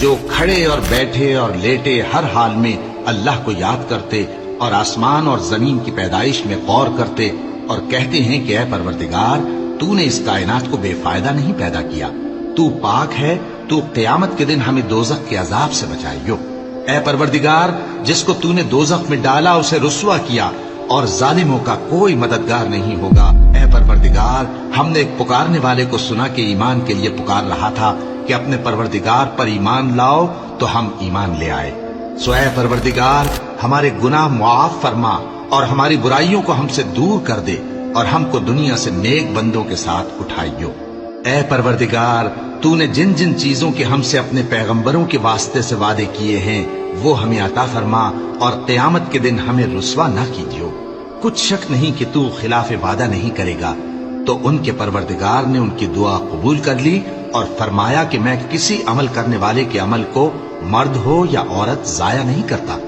جو کھڑے اور بیٹھے اور لیٹے ہر حال میں اللہ کو یاد کرتے اور آسمان اور زمین کی پیدائش میں غور کرتے اور کہتے ہیں کہ اے پروردگار تو نے اس کائنات کو بے فائدہ نہیں پیدا کیا، تو پاک ہے، تو قیامت کے دن ہمیں دوزخ کے عذاب سے بچائیو۔ اے پروردگار جس کو تو نے دوزخ میں ڈالا اسے رسوا کیا اور ظالموں کا کوئی مددگار نہیں ہوگا۔ اے پروردگار ہم نے ایک پکارنے والے کو سنا کہ ایمان کے لیے پکار رہا تھا کہ اپنے پروردگار پر ایمان لاؤ، تو ہم ایمان لے آئے۔ سو اے پروردگار ہمارے گناہ معاف فرما اور ہماری برائیوں کو ہم سے دور کر دے اور ہم کو دنیا سے نیک بندوں کے ساتھ اٹھائیو۔ اے پروردگار تو نے جن جن چیزوں کے ہم سے اپنے پیغمبروں کے واسطے سے وعدے کیے ہیں وہ ہمیں عطا فرما اور قیامت کے دن ہمیں رسوا نہ کیجیو۔ کچھ شک نہیں کہ تو خلاف وعدہ نہیں کرے گا۔ تو ان کے پروردگار نے ان کی دعا قبول کر لی اور فرمایا کہ میں کسی عمل کرنے والے کے عمل کو مرد ہو یا عورت ضائع نہیں کرتا۔